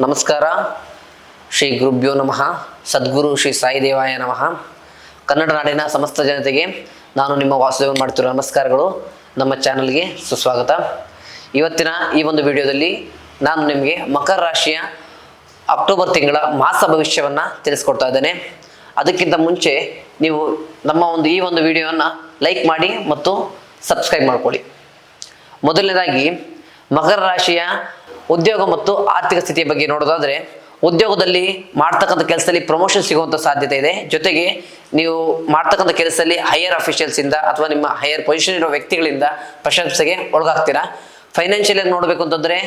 ನಮಸ್ಕಾರ. ಶ್ರೀ ಗುರುಭ್ಯೋ ನಮಃ. ಸದ್ಗುರು ಶ್ರೀ ಸಾಯಿ ದೇವಾಯ ನಮಃ. ಕನ್ನಡ ನಾಡಿನ ಸಮಸ್ತ ಜನತೆಗೆ ನಾನು ನಿಮ್ಮ ವಾಸುದೇವನ್ ಮಾಡ್ತಿರೋ ನಮಸ್ಕಾರಗಳು. ನಮ್ಮ ಚಾನಲ್ಗೆ ಸುಸ್ವಾಗತ. ಇವತ್ತಿನ ಈ ಒಂದು ವಿಡಿಯೋದಲ್ಲಿ ನಾನು ನಿಮಗೆ ಮಕರ ರಾಶಿಯ ಅಕ್ಟೋಬರ್ ತಿಂಗಳ ಮಾಸ ಭವಿಷ್ಯವನ್ನು ತಿಳಿಸ್ಕೊಡ್ತಾ ಇದ್ದೇನೆ. ಅದಕ್ಕಿಂತ ಮುಂಚೆ ನೀವು ನಮ್ಮ ಈ ಒಂದು ವಿಡಿಯೋವನ್ನು ಲೈಕ್ ಮಾಡಿ ಮತ್ತು ಸಬ್ಸ್ಕ್ರೈಬ್ ಮಾಡ್ಕೊಳ್ಳಿ. ಮೊದಲನೇದಾಗಿ ಮಕರ ರಾಶಿಯ ಉದ್ಯೋಗ ಮತ್ತು ಆರ್ಥಿಕ ಸ್ಥಿತಿಯ ಬಗ್ಗೆ ನೋಡೋದಾದ್ರೆ, ಉದ್ಯೋಗದಲ್ಲಿ ಮಾಡ್ತಕ್ಕಂಥ ಕೆಲಸದಲ್ಲಿ ಪ್ರಮೋಷನ್ ಸಿಗುವಂಥ ಸಾಧ್ಯತೆ ಇದೆ. ಜೊತೆಗೆ ನೀವು ಮಾಡ್ತಕ್ಕಂಥ ಕೆಲಸದಲ್ಲಿ ಹೈಯರ್ ಅಫಿಷಿಯಲ್ಸ್ ಇಂದ ಅಥವಾ ನಿಮ್ಮ ಹೈಯರ್ ಪೊಸಿಷನ್ ಇರೋ ವ್ಯಕ್ತಿಗಳಿಂದ ಪ್ರಶಂಸೆಗೆ ಒಳಗಾಗ್ತೀರಾ. ಫೈನಾನ್ಷಿಯಲ್ ಆಗಿ ನೋಡಬೇಕು ಅಂತಂದ್ರೆ,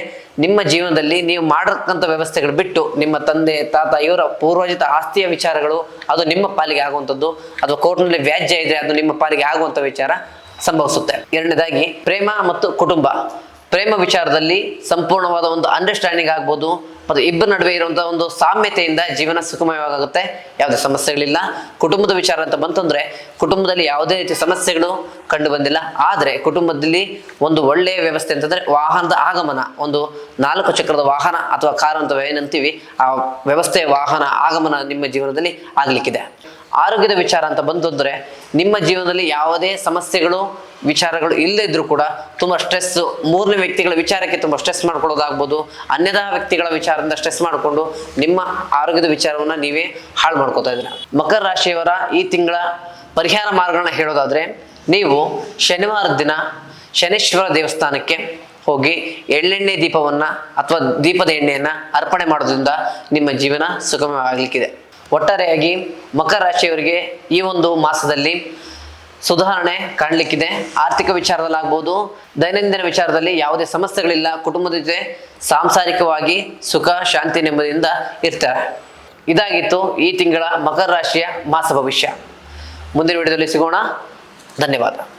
ನಿಮ್ಮ ಜೀವನದಲ್ಲಿ ನೀವು ಮಾಡತಕ್ಕಂಥ ವ್ಯವಸ್ಥೆಗಳು ಬಿಟ್ಟು ನಿಮ್ಮ ತಂದೆ ತಾತ ಇವರ ಪೂರ್ವಜಿತ ಆಸ್ತಿಯ ವಿಚಾರಗಳು ಅದು ನಿಮ್ಮ ಪಾಲಿಗೆ ಆಗುವಂಥದ್ದು, ಅಥವಾ ಕೋರ್ಟ್ನಲ್ಲಿ ವ್ಯಾಜ್ಯ ಇದ್ರೆ ಅದು ನಿಮ್ಮ ಪಾಲಿಗೆ ಆಗುವಂಥ ವಿಚಾರ ಸಂಭವಿಸುತ್ತೆ. ಎರಡನೇದಾಗಿ ಪ್ರೇಮ ಮತ್ತು ಕುಟುಂಬ. ಪ್ರೇಮ ವಿಚಾರದಲ್ಲಿ ಸಂಪೂರ್ಣವಾದ ಒಂದು ಅಂಡರ್ಸ್ಟ್ಯಾಂಡಿಂಗ್ ಆಗ್ಬೋದು ಮತ್ತು ಇಬ್ಬರ ನಡುವೆ ಇರುವಂತಹ ಒಂದು ಸಾಮ್ಯತೆಯಿಂದ ಜೀವನ ಸುಖಮಯವಾಗುತ್ತೆ, ಯಾವುದೇ ಸಮಸ್ಯೆಗಳಿಲ್ಲ. ಕುಟುಂಬದ ವಿಚಾರ ಅಂತ ಬಂತಂದ್ರೆ, ಕುಟುಂಬದಲ್ಲಿ ಯಾವುದೇ ರೀತಿಯ ಸಮಸ್ಯೆಗಳು ಕಂಡು ಬಂದಿಲ್ಲ. ಆದರೆ ಕುಟುಂಬದಲ್ಲಿ ಒಂದು ಒಳ್ಳೆಯ ವ್ಯವಸ್ಥೆ ಅಂತಂದ್ರೆ ವಾಹನದ ಆಗಮನ, ಒಂದು 4 ಚಕ್ರದ ವಾಹನ ಅಥವಾ ಕಾರ್ ಅಂತ ಏನಂತೀವಿ, ಆ ವ್ಯವಸ್ಥೆ ವಾಹನ ಆಗಮನ ನಿಮ್ಮ ಜೀವನದಲ್ಲಿ ಆಗ್ಲಿಕ್ಕಿದೆ. ಆರೋಗ್ಯದ ವಿಚಾರ ಅಂತ ಬಂತಂದ್ರೆ, ನಿಮ್ಮ ಜೀವನದಲ್ಲಿ ಯಾವುದೇ ಸಮಸ್ಯೆಗಳು ವಿಚಾರಗಳು ಇಲ್ಲದೇ ಇದ್ರೂ ಕೂಡ ತುಂಬಾ ಸ್ಟ್ರೆಸ್, ಮೂರನೇ ವ್ಯಕ್ತಿಗಳ ವಿಚಾರಕ್ಕೆ ತುಂಬಾ ಸ್ಟ್ರೆಸ್ ಮಾಡ್ಕೊಳ್ಳೋದಾಗ್ಬೋದು, ಅನ್ಯದ ವ್ಯಕ್ತಿಗಳ ವಿಚಾರದಿಂದ ಸ್ಟ್ರೆಸ್ ಮಾಡಿಕೊಂಡು ನಿಮ್ಮ ಆರೋಗ್ಯದ ವಿಚಾರವನ್ನ ನೀವೇ ಹಾಳು ಮಾಡ್ಕೋತಾ ಇದ್ದೀರಾ. ಮಕರ ರಾಶಿಯವರ ಈ ತಿಂಗಳ ಪರಿಹಾರ ಮಾರ್ಗಗಳನ್ನ ಹೇಳೋದಾದ್ರೆ, ನೀವು ಶನಿವಾರದ ದಿನ ಶನೇಶ್ವರ ದೇವಸ್ಥಾನಕ್ಕೆ ಹೋಗಿ ಎಳ್ಳೆಣ್ಣೆ ದೀಪವನ್ನ ಅಥವಾ ದೀಪದ ಎಣ್ಣೆಯನ್ನ ಅರ್ಪಣೆ ಮಾಡೋದ್ರಿಂದ ನಿಮ್ಮ ಜೀವನ ಸುಗಮವಾಗಲಿಕ್ಕಿದೆ. ಒಟ್ಟಾರೆಯಾಗಿ ಮಕರ ರಾಶಿಯವರಿಗೆ ಈ ಒಂದು ಮಾಸದಲ್ಲಿ ಸುಧಾರಣೆ ಕಾಣಲಿಕ್ಕಿದೆ. ಆರ್ಥಿಕ ವಿಚಾರದಲ್ಲಾಗ್ಬೋದು, ದೈನಂದಿನ ವಿಚಾರದಲ್ಲಿ ಯಾವುದೇ ಸಮಸ್ಯೆಗಳಿಲ್ಲ. ಕುಟುಂಬದ ಜೊತೆ ಸಾಂಸಾರಿಕವಾಗಿ ಸುಖ ಶಾಂತಿ ನೆಮ್ಮದಿಯಿಂದ ಇರ್ತಾರೆ. ಇದಾಗಿತ್ತು ಈ ತಿಂಗಳ ಮಕರ ರಾಶಿಯ ಮಾಸ ಭವಿಷ್ಯ. ಮುಂದಿನ ವಿಡಿಯೋದಲ್ಲಿ ಸಿಗೋಣ. ಧನ್ಯವಾದ.